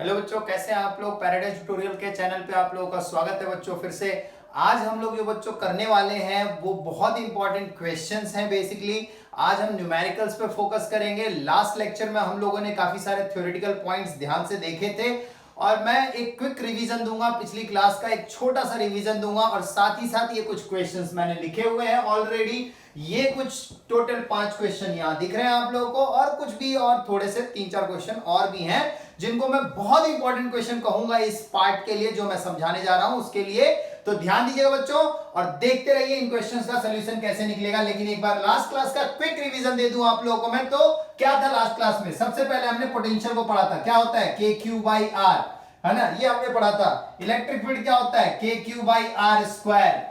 Hello बच्चों, कैसे हैं आप लोग। पैराडाइज ट्यूटोरियल के चैनल पे आप लोगों का स्वागत है बच्चों। फिर से आज हम लोग जो बच्चों करने वाले हैं वो बहुत इंपॉर्टेंट क्वेश्चंस हैं। बेसिकली आज हम न्यूमेरिकल्स पे फोकस करेंगे। लास्ट लेक्चर में हम लोगों ने काफी सारे थ्योरेटिकल पॉइंट्स ध्यान से देखे थे और मैं एक क्विक रिवीजन दूंगा, पिछली क्लास का एक छोटा सा रिवीजन दूंगा और साथ ही साथ ये कुछ क्वेश्चंस मैंने लिखे हुए हैं ऑलरेडी। ये कुछ टोटल 5 क्वेश्चन यहाँ दिख रहे हैं आप लोगों को और कुछ भी और थोड़े से 3-4 क्वेश्चन और भी हैं जिनको मैं बहुत इंपॉर्टेंट क्वेश्चन कहूंगा इस पार्ट के लिए जो मैं समझाने जा रहा हूं उसके लिए। तो ध्यान दीजिएगा बच्चों और देखते रहिए इन क्वेश्चंस का सॉल्यूशन कैसे निकलेगा। लेकिन एक बार लास्ट क्लास का क्विक रिवीजन दे दूं आप लोगों को मैं। तो क्या था लास्ट क्लास में, सबसे पहले हमने पोटेंशियल को पढ़ा था। क्या होता है के क्यू बाई आर, है ना, ये हमने पढ़ा था। इलेक्ट्रिक फील्ड क्या होता है k Q by r square.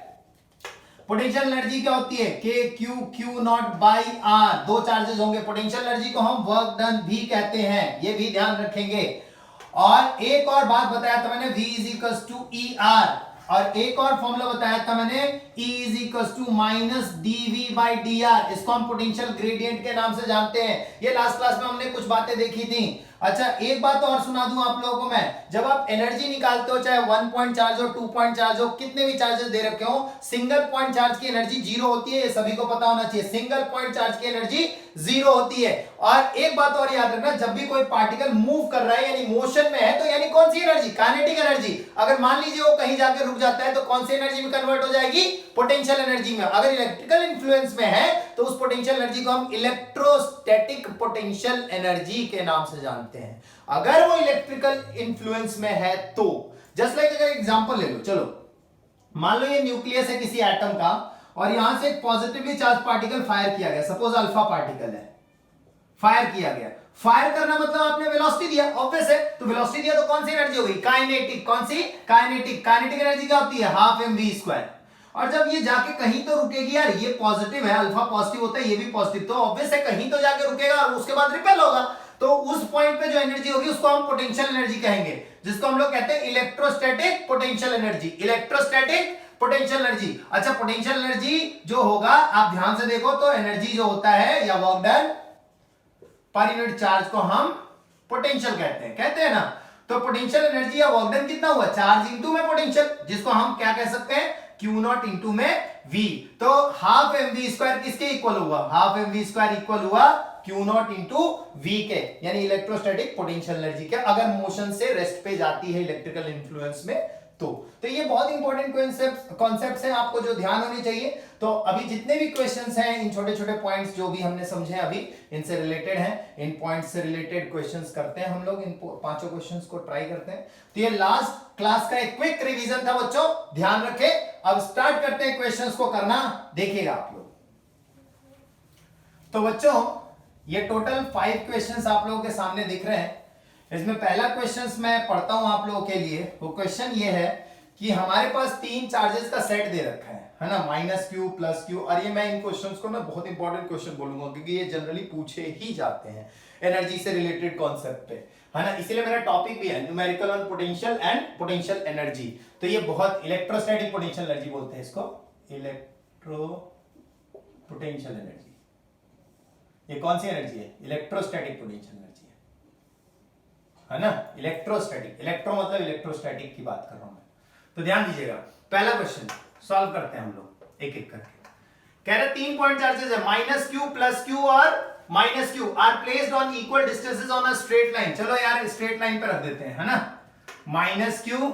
Potential energy क्या होती है k Q q naught by r. दो चार्जेस होंगे। पोटेंशियल एनर्जी को हम वर्क डन भी कहते हैं, ये भी ध्यान रखेंगे। और एक और बात बताया था मैंने, V is equals to E R. और एक और फॉर्मूला बताया था मैंने, E is equals to minus dV by D R. इसको हम पोटेंशियल ग्रेडियंट के नाम से जानते हैं। ये लास्ट क्लास में हमने कुछ बातें देखी थी। अच्छा एक बात और सुना दूं आप लोगों को मैं, जब आप एनर्जी निकालते हो चाहे 1 पॉइंट चार्ज हो 2 पॉइंट चार्ज हो, कितने भी चार्जेस दे रखे हो, सिंगल पॉइंट चार्ज की एनर्जी जीरो होती है। ये सभी को पता होना चाहिए, सिंगल पॉइंट चार्ज की एनर्जी जीरो होती है। और एक बात और याद रखना, जब भी कोई पार्टिकल मूव कर रहा है यानी मोशन में है तो यानी कौन सी एनर्जी, काइनेटिक एनर्जी। अगर मान लीजिए वो कहीं जाकर रुक जाता है तो कौन सी एनर्जी में कन्वर्ट हो जाएगी, पोटेंशियल एनर्जी में। अगर इलेक्ट्रिकल इन्फ्लुएंस में है तो उस पोटेंशियल एनर्जी को हम इलेक्ट्रोस्टैटिक पोटेंशियल एनर्जी के नाम से जानते हैं। अगर वो इलेक्ट्रिकल इन्फ्लुएंस में है तो जस्ट लाइक अगर एग्जांपल ले लो, चलो मान लो ये न्यूक्लियस है किसी एटम का और यहां से एक पॉजिटिवली चार्ज पार्टिकल फायर किया गया, सपोज अल्फा पार्टिकल है, फायर किया गया। फायर करना मतलब आपने वेलोसिटी दिया, ऑब्वियस है। तो वेलोसिटी दिया तो कौन सी एनर्जी होगी, काइनेटिक। कौन सी, काइनेटिक। काइनेटिक एनर्जी क्या होती है, हाफ एम वी स्क्वायर। और जब ये जाके कहीं तो रुकेगी, यार ये पॉजिटिव है, अल्फा पॉजिटिव होता है, ये भी पॉजिटिव, तो ऑब्वियस है कहीं तो जाके रुकेगा और उसके बाद रिपेल होगा। तो उस पॉइंट पे जो एनर्जी होगी उसको हम पोटेंशियल एनर्जी कहेंगे, जिसको हम लोग कहते हैं electrostatic potential energy. Electrostatic potential energy. अच्छा पोटेंशियल एनर्जी जो होगा, आप ध्यान से देखो तो एनर्जी जो होता है या work done per unit charge को हम पोटेंशियल कहते हैं ना। तो पोटेंशियल एनर्जी या वर्क डन कितना हुआ, चार्ज इंटू में पोटेंशियल, जिसको हम क्या कह सकते हैं, क्यू नॉट इंटू में v। तो हाफ एम वी स्क्वायर किसके इक्वल हुआ, half M v square equal हुआ क्यू नॉट इंटू वी के, यानी इलेक्ट्रोस्टैटिक पोटेंशियल एनर्जी के, अगर मोशन से रेस्ट पे जाती है इलेक्ट्रिकल इन्फ्लुएंस में तो ये बहुत इंपॉर्टेंट कॉन्सेप्ट्स हैं आपको जो ध्यान होने चाहिए। तो अभी जितने भी क्वेश्चंस हैं, इन छोटे छोटे पॉइंट्स जो भी हमने समझे अभी इनसे रिलेटेड हैं, इन पॉइंट्स से रिलेटेड क्वेश्चंस करते हैं हम लोग, इन पांचों क्वेश्चंस को ट्राई करते हैं। तो ये लास्ट क्लास का एक क्विक रिवीजन था बच्चों, ध्यान रखें। अब स्टार्ट करते हैं क्वेश्चंस को करना, देखिएगा आप लोग। तो बच्चों ये टोटल 5 क्वेश्चंस आप लोगों के सामने दिख रहे हैं। इसमें पहला क्वेश्चंस मैं पढ़ता हूं आप लोगों के लिए। वो क्वेश्चन ये है कि हमारे पास 3 चार्जेस का सेट दे रखा है ना, माइनस क्यू प्लस क्यू। और ये मैं इन क्वेश्चंस को ना बहुत इंपॉर्टेंट क्वेश्चन बोलूंगा क्योंकि ये जनरली पूछे ही जाते हैं एनर्जी से रिलेटेड कॉन्सेप्ट पे, है ना। इसीलिए मेरा टॉपिक भी है numerical on potential and potential energy. तो ये बहुत इलेक्ट्रोस्टैटिक पोटेंशियल एनर्जी बोलते हैं इसको, इलेक्ट्रो पोटेंशियल एनर्जी। ये कौन सी एनर्जी है, इलेक्ट्रोस्टैटिक पोटेंशियल एनर्जी है ना। इलेक्ट्रोस्टैटिक, इलेक्ट्रो मतलब इलेक्ट्रोस्टैटिक की बात कर रहा हूं मैं। तो ध्यान दीजिएगा, पहला क्वेश्चन सॉल्व करते हैं हम लोग एक एक करके। कह रहे 3 पॉइंट चार्जेस है, माइनस क्यू प्लस क्यू और minus Q R placed on equal distances on a straight line. चलो यार स्ट्रेट लाइन पे रख देते हैं, है ना। माइनस क्यू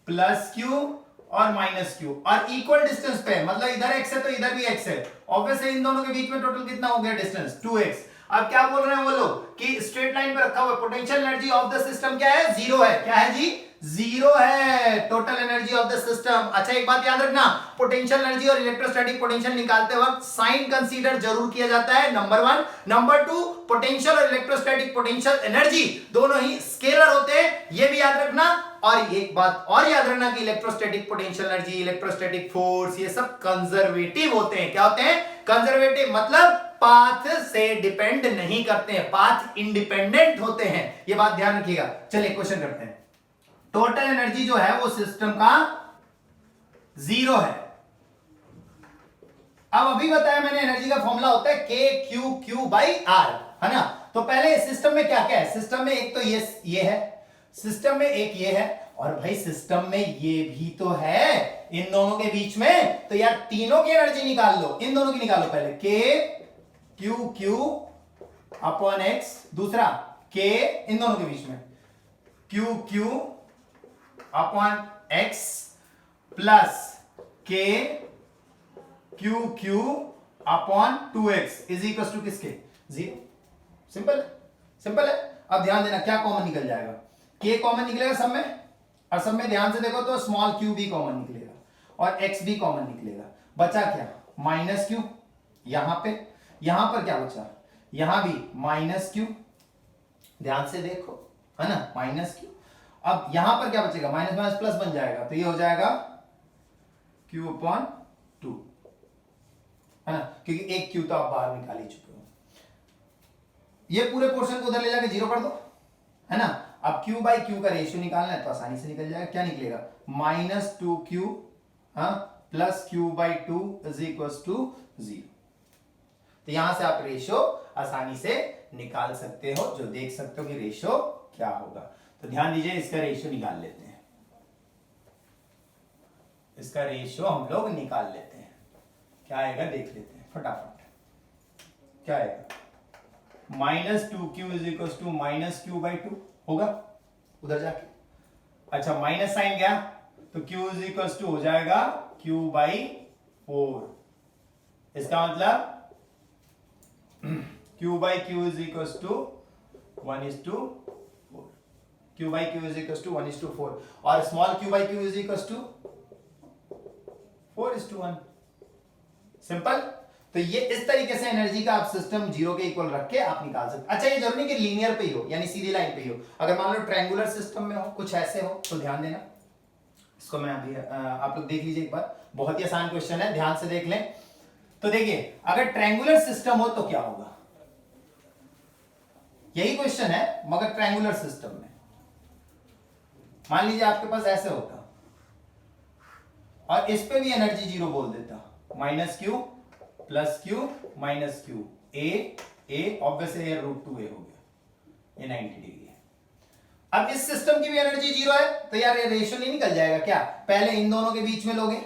प्लस क्यू और माइनस क्यू और इक्वल डिस्टेंस पे, मतलब इधर एक्स है तो इधर भी एक्स है, ऑब्वियसली इन दोनों के बीच में टोटल कितना हो गया डिस्टेंस, 2x। अब क्या बोल रहे हैं वो लोग कि स्ट्रेट लाइन पे रखा हुआ potential energy of the system क्या है, जीरो है। क्या है जी, जीरो है total energy of the system. अच्छा एक बात याद रखना, पोटेंशियल एनर्जी और इलेक्ट्रोस्टैटिक पोटेंशियल निकालते वक्त साइन कंसीडर जरूर किया जाता है, नंबर 1। नंबर 2, पोटेंशियल और इलेक्ट्रोस्टैटिक पोटेंशियल एनर्जी दोनों ही स्केलर होते हैं, ये भी याद रखना। और एक बात और याद रखना कि electrostatic potential energy, electrostatic force, ये सब कंजर्वेटिव होते हैं। क्या होते हैं, कंजर्वेटिव, मतलब पाथ से डिपेंड नहीं करते हैं, पाथ इंडिपेंडेंट होते हैं, ये बात ध्यान रखिएगा। चलिए क्वेश्चन करते हैं। टोटल एनर्जी जो है वो सिस्टम का जीरो है। अब अभी बताया मैंने एनर्जी का फॉर्मूला होता है k Q Q by are, है ना। तो पहले सिस्टम में क्या क्या है, सिस्टम में एक तो ये है, सिस्टम में एक ये है और भाई सिस्टम में ये भी तो है इन दोनों के बीच में, तो यार तीनों की एनर्जी निकाल लो, इन दोनों की निकालो पहले, के क्यू क्यू अपॉन एक्स, दूसरा के इन दोनों के बीच में Q Q upon X plus K Q Q upon 2x is equal to किसके, 0। सिंपल सिंपल है। अब ध्यान देना क्या कॉमन निकल जाएगा, k कॉमन निकलेगा सब में, और सब में ध्यान से देखो तो स्मॉल q भी कॉमन निकलेगा और x भी कॉमन निकलेगा। बचा क्या, माइनस क्यू, यहां पर क्या बचा, यहां भी माइनस क्यू, ध्यान से देखो है ना, माइनस क्यू। अब यहां पर क्या बचेगा, माइनस माइनस प्लस बन जाएगा, तो ये हो जाएगा q अपॉन 2, है ना, क्योंकि एक q तो आप बाहर निकाल ही चुके हो। ये पूरे पोर्शन को उधर ले जाके 0 कर दो, है ना। अब q बाई q का रेशियो निकालना है तो आसानी से निकल जाएगा, क्या निकलेगा, -2q plus q by 2 is equal to 0। तो यहां से आप रेशियो आसानी से निकाल सकते हो, जो देख सकते हो कि रेशियो क्या होगा। तो ध्यान दीजिए, इसका रेशियो निकाल लेते हैं, इसका रेशियो हम लोग निकाल लेते हैं, क्या आएगा देख लेते हैं फटाफट, क्या आएगा, -2q is equal to -q by 2 होगा उधर जाके। अच्छा माइनस साइन गया तो q इज इक्वल टू हो जाएगा q बाई 4, इसका मतलब q by q is equal to 1:4, q by q is equal to 1:4 और small q by q is equal to 4:1। Simple. तो ये इस तरीके से एनर्जी का आप सिस्टम 0 के इक्वल रख के आप निकाल सकते। अच्छा ये जरूरी नहीं कि लीनियर पे ही हो, यानी सीधी लाइन पे ही हो, अगर मान लो ट्रायंगुलर सिस्टम में हो, कुछ ऐसे हो, तो ध्यान देना, इसको मैं अभी आप लोग देख लीजिए एक बार, बहुत ही आसान क्वेश्चन है, ध्यान से देख लें। तो देखिए अगर ट्रायंगुलर सिस्टम हो तो क्या होगा, यही क्वेश्चन है मगर ट्रायंगुलर सिस्टम में। मान लीजिए आपके पास ऐसे होता और इस पे भी एनर्जी 0 बोल देता, -q plus q minus q, a obviously √2a हो गया, ये 90 डिग्री है। अब इस सिस्टम की भी एनर्जी 0 है, तो यार ये रेशियो नहीं निकल जाएगा क्या, पहले इन दोनों के बीच में लोगे,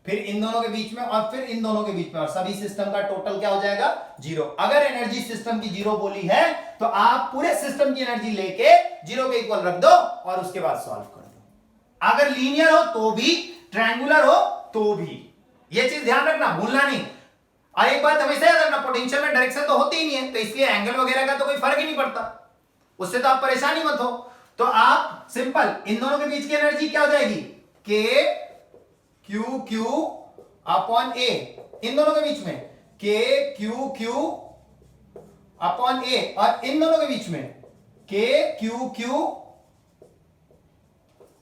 फिर इन दोनों के बीच में और फिर इन दोनों के बीच में, और सभी सिस्टम का टोटल क्या हो जाएगा 0। अगर एनर्जी सिस्टम की 0 बोली है तो आप पूरे सिस्टम की एनर्जी लेके 0 के इक्वल रख दो और उसके बाद सॉल्व कर दो। अगर लीनियर हो तो भी, ट्रायंगुलर हो तो भी, ये चीज ध्यान रखना, भूलना नहीं। और एक बात हमेशा याद रखना, पोटेंशियल में डायरेक्शन तो होती ही नहीं है, तो इसलिए एंगल वगैरह का तो कोई फर्क ही नहीं पड़ता, उससे तो आप परेशानी मत हो। तो आप सिंपल इन दोनों के बीच की एनर्जी क्या हो जाएगी, के क्यू क्यू अपॉन ए, इन दोनों के बीच में के क्यू क्यू अपॉन ए, और इन दोनों के बीच में के क्यू क्यू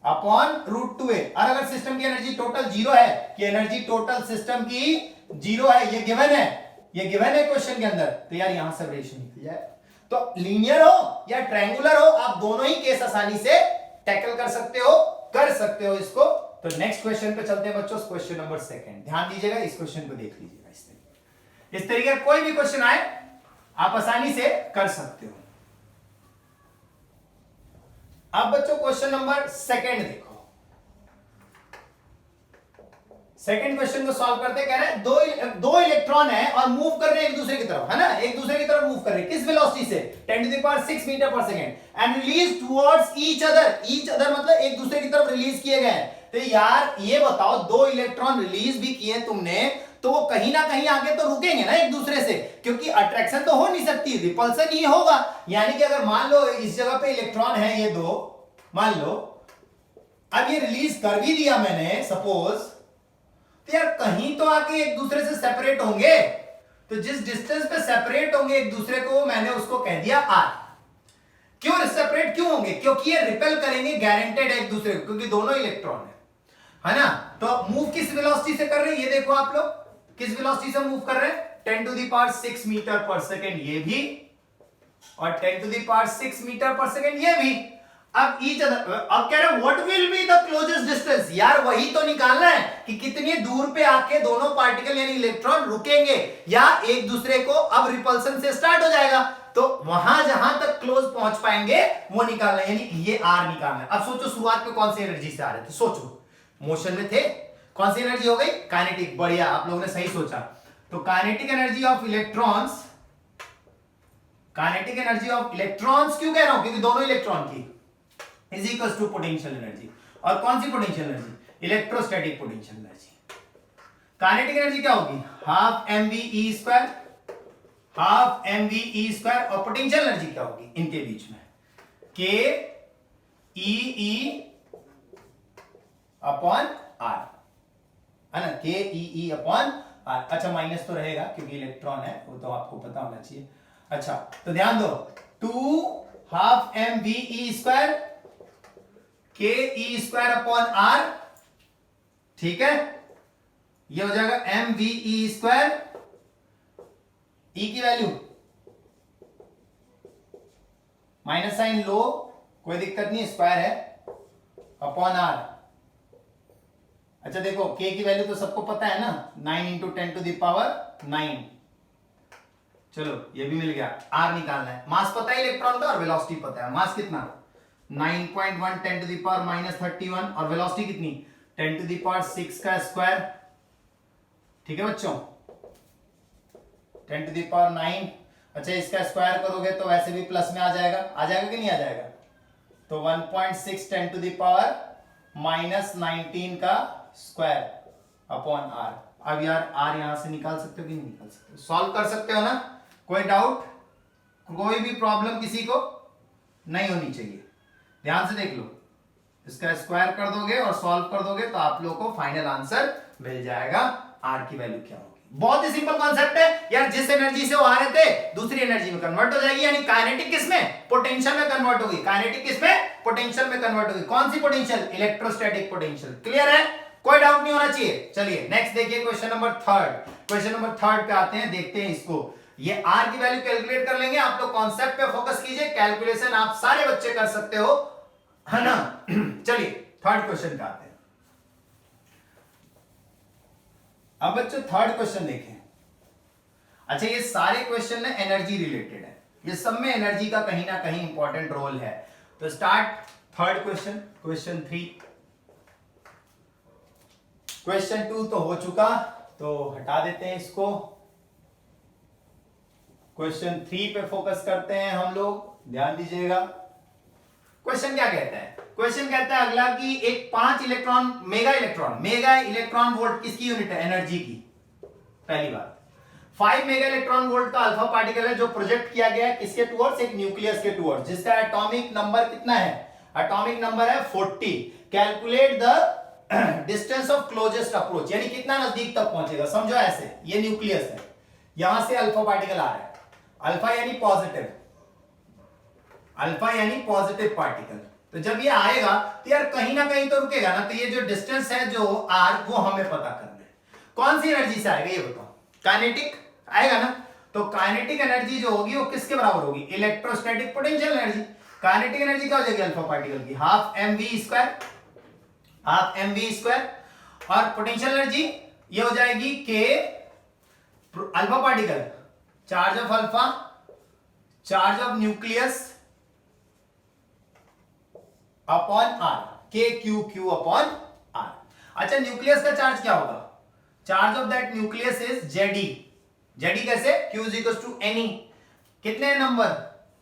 अपॉन √2a। और अगर सिस्टम की एनर्जी टोटल 0 है, कि एनर्जी टोटल सिस्टम की 0 है, ये गिवन है, ये गिवन है क्वेश्चन के अंदर, तो यार यहां से रेशियो निकल जाए। तो लीनियर हो या ट्रायंगुलर हो, आप दोनों ही केस आसानी से टैकल कर सकते हो इसको। तो नेक्स्ट क्वेश्चन पे चलते हैं बच्चों, क्वेश्चन नंबर 2। ध्यान दीजिएगा, इस क्वेश्चन को देख लीजिएगा, इस तरीके का कोई भी क्वेश्चन आए आप आसानी से कर सकते हो। अब बच्चों क्वेश्चन नंबर 2 देखो, सेकंड क्वेश्चन को सॉल्व करते कह रहे हैं दो इलेक्ट्रॉन है और मूव कर रहे हैं एक दूसरे की तरफ, है ना, एक दूसरे की तरफ मूव कर रहे हैं, किस वेलोसिटी से, 10⁻⁶ मीटर पर second, and release towards each other मतलब एक दूसरे की तरफ रिलीज किए गए। तो यार ये बताओ, 2 इलेक्ट्रॉन रिलीज भी किए तुमने, तो वो कहीं ना कहीं आगे तो रुकेंगे ना एक दूसरे से, क्योंकि अट्रैक्शन तो हो नहीं सकती, रिपल्सन ही होगा। यानी कि अगर मान लो इस जगह पे इलेक्ट्रॉन है ये 2, मान लो अब ये रिलीज कर भी दिया मैंने सपोज, तो यार कहीं तो आके एक दूसरे से सेपरेट होंगे। तो जिस डिस्टेंस पे सेपरेट होंगे एक दूसरे को, मैंने उसको कह दिया r। क्यों सेपरेट क्यों होंगे, क्योंकि ये रिपेल करेंगे, गारंटेड है एक दूसरे को, क्योंकि दोनों इलेक्ट्रॉन है ना। तो मूव किस वेलोसिटी से कर रहे हैं, ये देखो आप लोग किस वेलोसिटी से मूव कर रहे हैं, 10⁻⁶ मीटर पर सेकेंड ये भी, और 10⁻⁶ मीटर पर सेकेंड ये भी। अब ईच अदर, अब कह रहे हैं what will be the closest distance, यार वही तो निकालना है कि कितनी दूर पे आके दोनों पार्टिकल यानी इलेक्ट्रॉन रुकेंगे या एक दूसरे को अब रिपल्सन से स्टार्ट हो जाएगा। तो वहां जहां तक क्लोज पहुंच पाएंगे वो निकालना है, यानी ये आर निकालना है। अब सोचो शुरुआत में कौन सी एनर्जी से आ रहे थे, सोचो मोशन में थे, कौन सी एनर्जी हो गई, काइनेटिक। बढ़िया, आप लोगों ने सही सोचा। तो kinetic energy of electrons, kinetic energy of electrons क्यों कह रहा हूं, क्योंकि दोनों इलेक्ट्रॉन की is equal to potential energy. और कौन सी potential energy, electrostatic potential energy. Kinetic energy क्या होगी, half M V E square, half M V E square. और पोटेंशियल एनर्जी क्या होगी इनके बीच में, के ई अपॉन आर, है ना, के ई अपॉन आर। अच्छा माइनस तो रहेगा क्योंकि इलेक्ट्रॉन है, वो तो आपको पता होना चाहिए। अच्छा तो ध्यान दो, 2 half M V E square के ई स्क्वायर अपॉन आर, ठीक है, ये हो जाएगा एम वी ई स्क्वायर, ई की वैल्यू माइनस साइन लो, कोई दिक्कत नहीं, स्क्वायर है, अपॉन आर। अच्छा देखो k की वैल्यू तो सबको पता है ना, 9 इंटू 10 टू द पावर 9। चलो ये भी मिल गया, r निकालना है। मास पता है इलेक्ट्रॉन का और वेलोसिटी पता है। मास कितना, 9.1 10 टू द पावर माइनस 31, और वेलोसिटी कितनी, 10 टू द पावर 6 का स्क्वायर। ठीक है बच्चों, 10 टू द पावर 9। अच्छा इसका स्क्वायर करोगे तो वैसे भी प्लस में आ जाएगा कि नहीं आ जाएगा, तो 1.6 10 टू द पावर माइनस 19 का स्क्वायर अपॉन आर। अब यार आर यहां से निकाल सकते हो कि नहीं निकाल सकते, सॉल्व कर सकते हो ना, कोई डाउट, कोई भी प्रॉब्लम किसी को नहीं होनी चाहिए। ध्यान से देख लो, इसका स्क्वायर कर दोगे और सॉल्व कर दोगे तो आप लोगों को फाइनल आंसर मिल जाएगा, आर की वैल्यू क्या होगी। बहुत ही सिंपल कॉन्सेप्ट है यार, जिस एनर्जी से वो आ रहे थे दूसरी एनर्जी में कन्वर्ट हो जाएगी, यानी काइनेटिक किसमें, पोटेंशियल में कन्वर्ट होगी। काइनेटिक किसमें, पोटेंशियल में कन्वर्ट होगी। कौन सी पोटेंशियल, इलेक्ट्रोस्टैटिक पोटेंशियल। क्लियर है, कोई डाउट नहीं होना चाहिए। चलिए नेक्स्ट देखिए क्वेश्चन नंबर 3। क्वेश्चन नंबर 3 पे आते हैं, देखते हैं इसको। ये आर की वैल्यू कैलकुलेट कर लेंगे, आप लोग कॉन्सेप्ट पे फोकस कीजिए, कैलकुलेशन आप सारे बच्चे कर सकते हो, है ना। चलिए थर्ड क्वेश्चन पे आते हैं। अब बच्चों थर्ड क्वेश्चन देखें। अच्छा ये सारे क्वेश्चन ना एनर्जी रिलेटेड है, ये सब में एनर्जी का कहीं ना कहीं इंपॉर्टेंट रोल है। तो start third question, question 3। Question 2 तो हो चुका, तो हटा देते हैं इसको। क्वेश्चन 3 पे फोकस करते हैं हम लोग, ध्यान दीजिएगा। क्वेश्चन क्या कहता है, क्वेश्चन कहता है अगला कि एक 5 इलेक्ट्रॉन, मेगा इलेक्ट्रॉन वोल्ट किसकी यूनिट है, एनर्जी की। पहली बात, 5 मेगा इलेक्ट्रॉन वोल्ट का अल्फा पार्टिकल है जो प्रोजेक्ट किया गया है किसके टुवर्ड्स, एक न्यूक्लियस के टुवर्ड्स, जिसका एटॉमिक नंबर कितना है, एटॉमिक नंबर है 40। Calculate the distance of closest approach, यानी कितना नजदीक तक पहुंचेगा। समझो ऐसे, ये न्यूक्लियस है, यहां से अल्फा पार्टिकल आ रहा है, अल्फा यानी पॉजिटिव, अल्फा यानी पॉजिटिव पार्टिकल। तो जब ये आएगा तो यार कहीं ना कहीं तो रुकेगा ना, तो ये जो डिस्टेंस है जो आर, वो हमें पता करना है। कौन सी एनर्जी से आएगा ये बताओ, काइनेटिक आएगा ना। तो काइनेटिक एनर्जी जो होगी वो किसके बराबर होगी, electrostatic potential energy. Kinetic energy क्या हो जाएगी अल्फा पार्टिकल की, half M v square, half M v square. और पोटेंशियल एनर्जी ये हो जाएगी k alpha particle, charge of alpha, charge of nucleus upon r, k Q Q upon r. अच्छा nucleus का चार्ज क्या होगा, charge of that nucleus is Z e. Z e कैसे, Q is equal to any, कितने number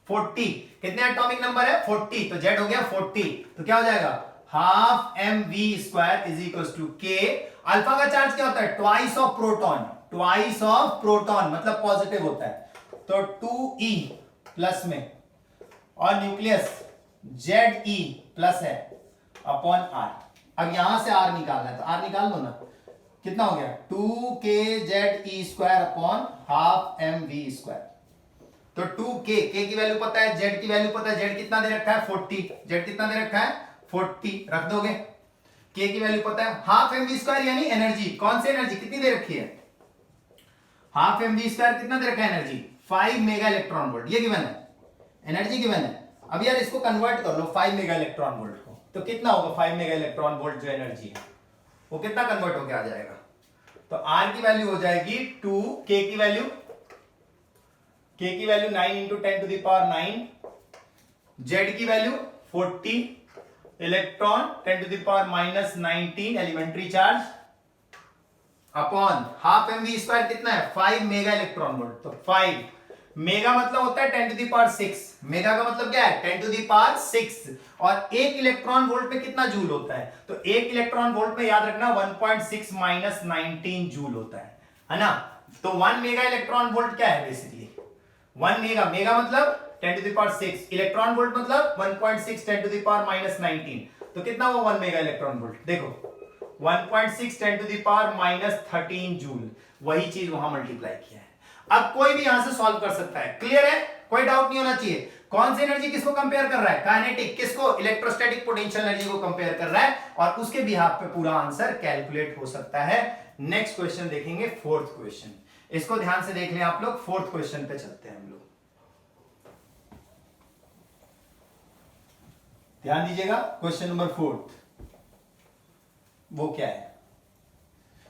40, कितने atomic number है 40, तो Z हो गया 40। तो क्या हो जाएगा, half M v square is equal to k. अल्फा का चार्ज क्या होता है, twice of proton, twice of proton मतलब पॉजिटिव होता है, तो 2e प्लस में, और न्यूक्लियस Ze प्लस है अपॉन आर। अब यहां से आर निकालना है, तो आर निकाल लो ना, कितना हो गया 2kZe square upon half M v square. तो 2k, k की वैल्यू पता है, z की वैल्यू पता है, z कितना दे रखा है 40, z कितना दे रखा है 40, रख दोगे। k की वैल्यू पता है, हाफ एम वी स्क्वायर यानी एनर्जी, कौन सी एनर्जी कितनी दे रखी है, हाफ एम वी स्क्वायर कितना दे रखा है एनर्जी, 5 मेगा इलेक्ट्रॉन वोल्ट, ये गिवन है, एनर्जी गिवन है। अब यार इसको कन्वर्ट कर लो 5 मेगा इलेक्ट्रॉन वोल्ट को, तो कितना होगा 5 मेगा इलेक्ट्रॉन वोल्ट जो एनर्जी है वो कितना कन्वर्ट होकर आ जाएगा, तो R की वैल्यू हो जाएगी 2, K की वैल्यू K की value 9 into 10 to the power 9, Z की value 40, electron 10 to the power minus 19 elementary charge upon half mv square कितना है 5 मेगा इलेक्ट्रॉन वोल्ट। तो 5 मेगा मतलब होता है 10 टू द पावर 6, मेगा का मतलब क्या है 10 टू द पावर 6, और एक इलेक्ट्रॉन वोल्ट पे कितना जूल होता है, तो एक इलेक्ट्रॉन वोल्ट में याद रखना 1.6 माइनस 19 जूल होता है ना। तो 1 मेगा इलेक्ट्रॉन वोल्ट क्या है बेसिकली 1 मेगा, मेगा मतलब 10 to the power 6, electron volt मतलब 1.6 10 टू द पावर माइनस 19, तो कितना हुआ 1 मेगा इलेक्ट्रॉन वोल्ट, देखो 1.6 10 to the power minus 13 joule, वही चीज वहां मल्टीप्लाई किया है। अब कोई भी यहां से सॉल्व कर सकता है, क्लियर है, कोई डाउट नहीं होना चाहिए। कौन सी एनर्जी किसको कंपेयर कर रहा है, काइनेटिक, किसको, इलेक्ट्रोस्टैटिक पोटेंशियल एनर्जी को कंपेयर कर रहा है, और उसके बिहाफ पे पूरा आंसर कैलकुलेट हो सकता है। नेक्स्ट क्वेश्चन देखेंगे, फोर्थ क्वेश्चन, इसको ध्यान से देख लें आप लोग। फोर्थ क्वेश्चन पे चलते हैं हम लोग, ध्यान दीजिएगा। क्वेश्चन नंबर फोर्थ वो क्या है,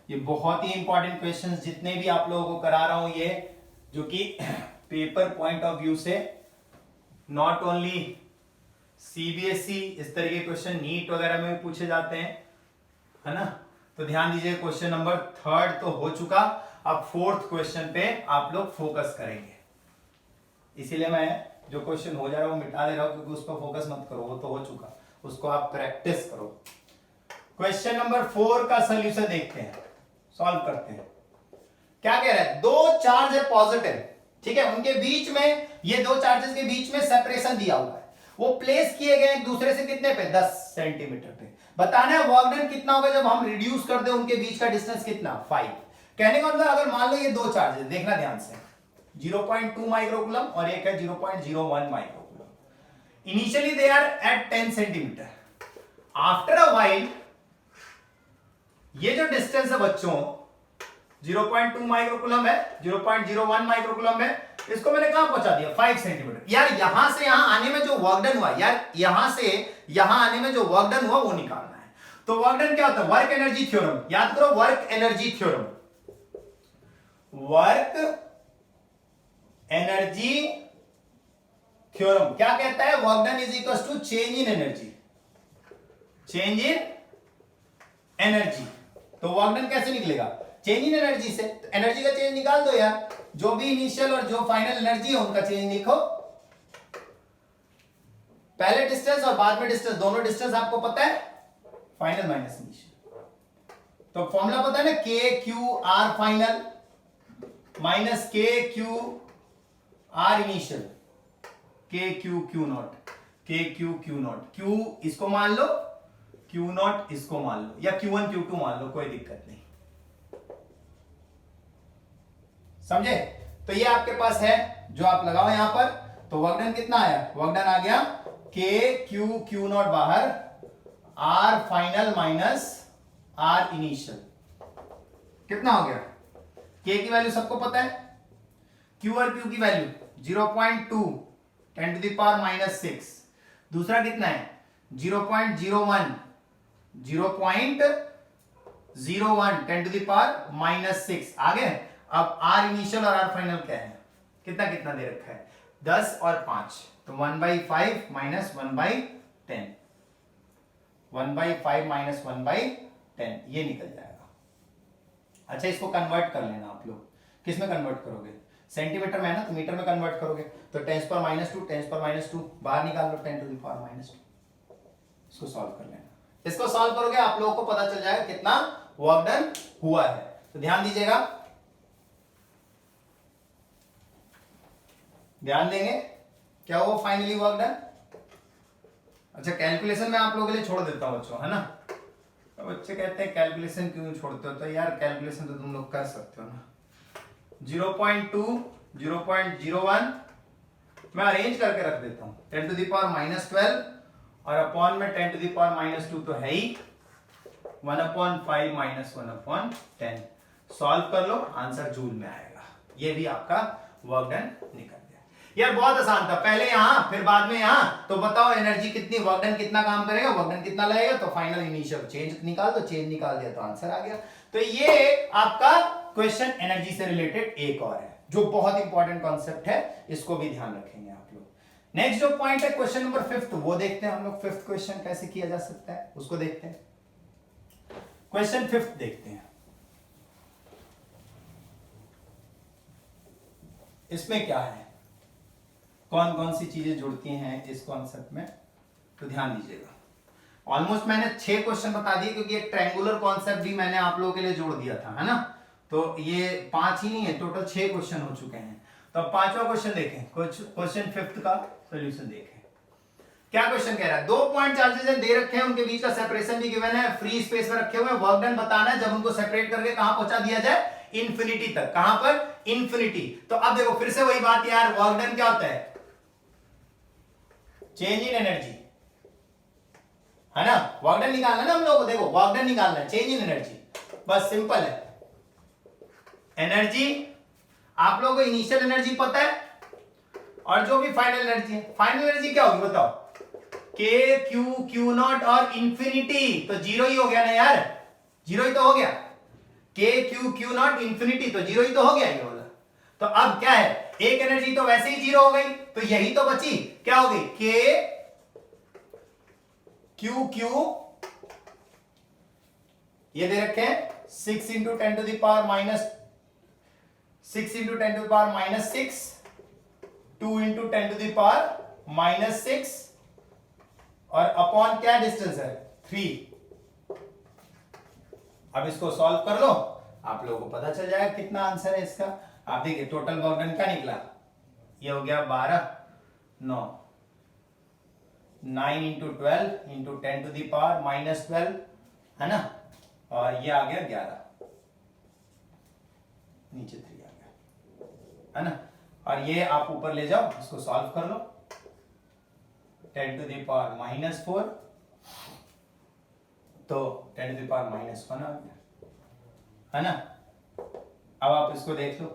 ये बहुत ही इंपॉर्टेंट क्वेश्चंस जितने भी आप लोगों को करा रहा हूं, ये जो कि पेपर पॉइंट ऑफ व्यू से नॉट ओनली सीबीएसई, इस तरह के क्वेश्चन नीट वगैरह में भी पूछे जाते हैं, है ना। तो ध्यान दीजिए, क्वेश्चन नंबर थर्ड तो हो चुका, अब फोर्थ क्वेश्चन पे आप लोग फोकस करेंगे। इसीलिए मैं जो क्वेश्चन हो जा रहा है वो मिटा दे रहा हूं, क्योंकि उस पर फोकस मत करो, वो तो हो चुका, उसको आप प्रैक्टिस करो। क्वेश्चन नंबर 4 का सोल्यूशन देखते हैं, सॉल्व करते हैं। क्या कह रहा है, दो चार्ज है पॉजिटिव, ठीक है, उनके बीच में, ये दो चार्जेस के बीच में सेपरेशन दिया हुआ है, वो प्लेस किए गए एक दूसरे से कितने पे 10 सेंटीमीटर पे। बताना है वर्क डन कितना होगा जब हम रिड्यूस कर दे उनके बीच का डिस्टेंस कितना 5। कहने का मतलब अगर मान लो ये दो चार्जेस, देखना ध्यान से, 0.2 माइक्रोकूलम और एक है 0.01 microcoulomb, initially they are at 10 centimetre, after a while ये जो डिस्टेंस है बच्चों 0.2 माइक्रोकूलम है, 0.01 माइक्रोकूलम है, इसको मैंने कहां पहुंचा दिया 5 सेंटीमीटर। यार यहां से यहां आने में जो वर्क डन हुआ, यार यहां से यहां आने में जो वर्क डन हुआ वो निकालना है। तो वर्क डन क्या होता है, वर्क एनर्जी थ्योरम, याद करो work energy theorem, work energy theorem क्या कहता है, work done is equal to change in energy, change in energy. तो वर्क डन कैसे निकलेगा, चेंज इन एनर्जी से। तो एनर्जी का चेंज निकाल दो यार, जो भी इनिशियल और जो फाइनल एनर्जी है उनका चेंज लिखो, पहले डिस्टेंस और बाद में डिस्टेंस, दोनों डिस्टेंस आपको पता है, फाइनल माइनस इनिशियल। तो फॉर्मूला पता है ना, के क्यू आर फाइनल माइनस के क्यू आर इनिशियल, के क्यू क्यू नॉट, के क्यू क्यू नॉट, क्यू इसको मान लो, क्यू नॉट इसको मान लो, या Q1 Q2 मान लो, कोई दिक्कत नहीं, समझे। तो ये आपके पास है जो आप लगाओ यहां पर। तो वर्क डन कितना आया, वर्क डन आ गया के क्यू क्यू नॉट बाहर, r final minus r initial, कितना हो गया, के की वैल्यू सबको पता है, क्यू और क्यू की value 0.2 10 to the power minus 6, दूसरा कितना है 0.01 0.01 10 टू द पावर माइनस 6 आ गए। अब आर इनिशियल और आर फाइनल क्या है, कितना कितना दे रखा है 10 और 5, तो 1/5 माइनस 1/10, 1/5 माइनस 1/10 ये निकल जाएगा। अच्छा इसको कन्वर्ट कर लेना आप लोग, किस में कन्वर्ट करोगे, सेंटीमीटर में है ना, तो मीटर में कन्वर्ट करोगे, तो 10⁻², 10⁻², बाहर निकाल लो 10 टू द पावर -2, इसको सॉल्व कर लेना। इसको सॉल्व करोगे आप लोगों को पता चल जाएगा कितना वर्क डन हुआ है। तो ध्यान दीजिएगा, ध्यान देंगे क्या हुआ फाइनली वर्क डन। अच्छा कैलकुलेशन में आप लोगों के लिए छोड़ देता हूं बच्चों, है ना। तो बच्चे कहते हैं कैलकुलेशन क्यों छोड़ते हो, तो यार कैलकुलेशन तो तुम लोग कर सकते हो ना। 0.2 0.01 मैं अरेंज करके रख देता हूं, 10 टू द पावर -12 और अपॉन में 10 टू द पावर -2 तो है ही, 1/5 माइनस 1/10 सॉल्व कर लो, आंसर जूल में आएगा। ये भी आपका वर्क डन निकल गया। यार बहुत आसान था, पहले यहां फिर बाद में यहां। तो बताओ एनर्जी कितनी, वर्क डन कितना काम करेगा, वर्क डन कितना लगेगा, तो फाइनल इनिशियल चेंज निकाल दो, चेंज निकाल दिया तो आंसर आ गया। तो ये आपका क्वेश्चन एनर्जी से रिलेटेड एक और है। जो बहुत इंपॉर्टेंट कॉन्सेप्ट है, इसको भी ध्यान रखेंगे आप लोग। नेक्स्ट जो पॉइंट है क्वेश्चन नंबर 5, वो देखते हैं हम लोग। 5th क्वेश्चन कैसे किया जा सकता है उसको देखते हैं। क्वेश्चन 5 देखते हैं। इसमें क्या है, कौन कौन सी चीजें जुड़ती हैं इस कॉन्सेप्ट में, तो ध्यान दीजिएगा। ऑलमोस्ट मैंने 6 क्वेश्चन बता दिए, क्योंकि एक ट्रायंगुलर कॉन्सेप्ट भी मैंने आप लोगों के लिए जोड़ दिया था, है ना। तो ये 5 ही नहीं है, टोटल 6 क्वेश्चन हो चुके हैं। तो अब 5वां क्वेश्चन देखें, क्वेश्चन 5th का सॉल्यूशन देखें। क्या क्वेश्चन कह रहा है, 2 पॉइंट चार्जेस दे रखे हैं, उनके बीच का सेपरेशन भी गिवन है, फ्री स्पेस में रखे हुए हैं, वर्क डन बताना है, जब उनको सेपरेट करके कहां पहुंचा दिया जाए, इंफिनिटी तक। कहां पर, इंफिनिटी। तो अब देखो फिर से वही बात यार, वर्क डन क्या होता है, चेंज इन एनर्जी, है ना। वर्क डन निकालना है ना हम लोगों को, देखो वर्क डन निकालना है, चेंज इन एनर्जी, बस सिंपल है। एनर्जी आप लोगों को इनिशियल एनर्जी पता है, और जो भी फाइनल एनर्जी है, फाइनल एनर्जी क्या होगी बताओ, के क्यू क्यू नॉट और इंफिनिटी, तो जीरो ही हो गया ना यार, जीरो ही तो हो गया, k Q q not infinity, तो जीरो ही तो हो गया ये वाला। तो अब क्या है, एक एनर्जी तो वैसे ही जीरो हो गई, तो यही तो बची, क्या हो गई, के क्यू क्यू, ये दे रखे हैं 6 into 10 to the power minus 6 into 10 to the power minus 6, 2 into 10 to the power minus 6, और अपॉन क्या डिस्टेंस है, 3। अब इसको सॉल्व कर लो, आप लोगों को पता चल जाएगा कितना आंसर है इसका। आप देखिए टोटल वर्क डन क्या निकला, ये हो गया 12, 9 into 12 into 10 to the power minus 12, है ना, और ये आ गया 11, नीचे 3 आ गया, है ना। और ये आप ऊपर ले जाओ, इसको सॉल्व कर लो, 10 टू द पावर माइनस 4, तो 10 टू द पावर माइनस 1 आ गया, है ना। अब आप इसको देख लो,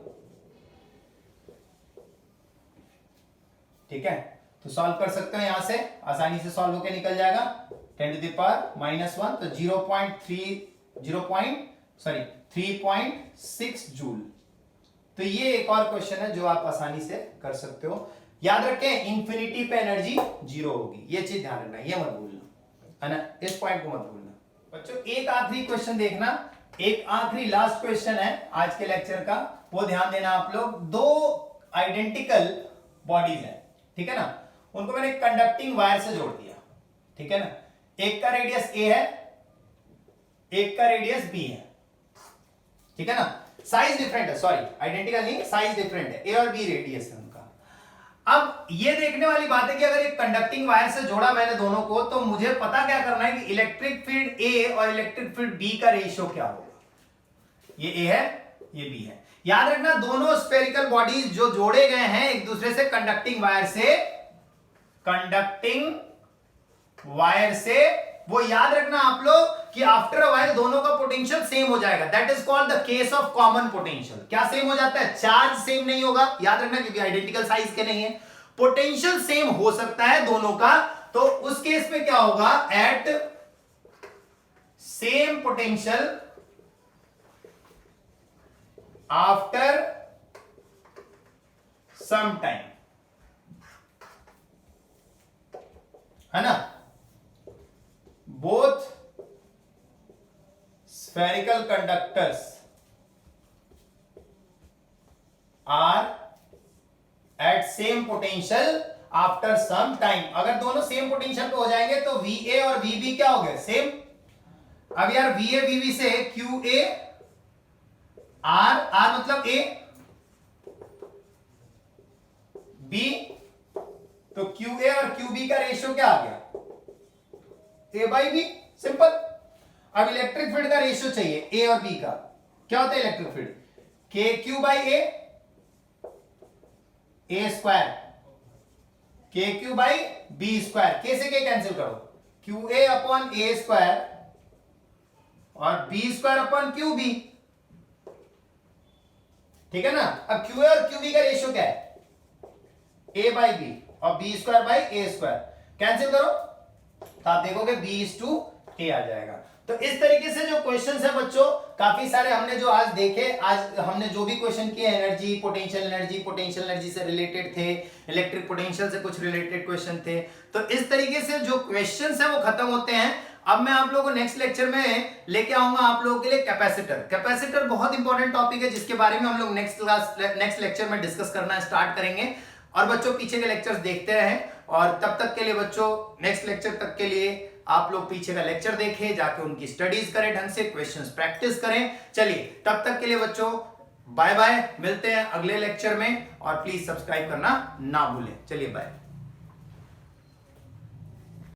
ठीक है, तो सॉल्व कर सकते हो, यहां से आसानी से सॉल्व होके निकल जाएगा, 10 टू द पावर माइनस 1, तो 3.6 जूल। तो ये एक और क्वेश्चन है जो आप आसानी से कर सकते हो। याद रखें, इंफिनिटी पे एनर्जी जीरो होगी, ये चीज ध्यान रखना, ये मत भूलना, है ना, इस पॉइंट को मत भूलना। बच्चों एक आखिरी क्वेश्चन देखना, एक आखिरी लास्ट क्वेश्चन है आज के लेक्चर का, वो ध्यान देना आप लोग। 2 आइडेंटिकल बॉडीज हैं, ठीक है ना, उनको मैंने कंडक्टिंग वायर से जोड़ दिया, ठीक है ना। एक का रेडियस ए है, एक का रेडियस बी है, ठीक है ना। साइज डिफरेंट है, सॉरी आइडेंटिकल नहीं, साइज डिफरेंट है, ए और बी रेडियस है उनका। अब ये देखने वाली बात है कि अगर एक कंडक्टिंग वायर से जोड़ा मैंने दोनों को, तो मुझे पता क्या करना है कि इलेक्ट्रिक फील्ड ए और इलेक्ट्रिक फील्ड बी का रेशियो क्या होगा। ये ए है, ये बी है। याद रखना दोनों स्फेरिकल बॉडीज जो जोड़े गए हैं एक दूसरे से कंडक्टिंग वायर से, वो याद रखना आप लोग कि आफ्टर अ व्हाइल दोनों का पोटेंशियल सेम हो जाएगा। That is called the case of common potential. क्या सेम हो जाता है, चार्ज सेम नहीं होगा, याद रखना, क्योंकि आइडेंटिकल साइज के नहीं है। पोटेंशियल सेम हो सकता है दोनों का, तो उस केस में क्या होगा, at same potential after some time, है ना, both spherical conductors are at same potential after some time। अगर दोनों सेम पोटेंशियल पे हो जाएंगे तो VA और VB क्या हो गए, सेम। अब यार VA VB से QA R मतलब A, B, तो QA और QB का रेशियो क्या आ गया, A बाई बी, सिंपल। अब इलेक्ट्रिक फील्ड का रेशियो चाहिए ए और बी का, क्या होता है electric field, K Q by A square, K Q by B square, K से के कैंसिल करो, Q A upon A square और B square upon Q B, ठीक है ना। अब क्यू ए और क्यू बी का रेशियो क्या है, ए बाई बी और B square by A square, cancel करो तो आप देखोगे B/A आ जाएगा। तो इस तरीके से जो क्वेश्चंस है बच्चों काफी सारे हमने जो आज देखे, आज हमने जो भी क्वेश्चन किए एनर्जी, पोटेंशियल एनर्जी से रिलेटेड थे, इलेक्ट्रिक पोटेंशियल से कुछ रिलेटेड क्वेश्चन थे। तो इस तरीके से जो क्वेश्चंस है वो खत्म होते हैं। अब मैं आप लोगों को नेक्स्ट लेक्चर में लेके आऊंगा आप लोगों के लिए कैपेसिटर। कैपेसिटर बहुत इंपॉर्टेंट टॉपिक है जिसके बारे में हम लोग नेक्स्ट लेक्चर में डिस्कस करना स्टार्ट करेंगे। और बच्चों पीछे के लेक्चर्स देखते रहें, और तब तक के लिए बच्चों नेक्स्ट लेक्चर तक के लिए आप लोग पीछे का लेक्चर देखें, जाके उनकी स्टडीज करें, ढंग से क्वेश्चंस प्रैक्टिस करें। चलिए तब तक के लिए बच्चों बाय बाय, मिलते हैं अगले लेक्चर में, और प्लीज सब्सक्राइब करना ना भूलें। चलिए बाय।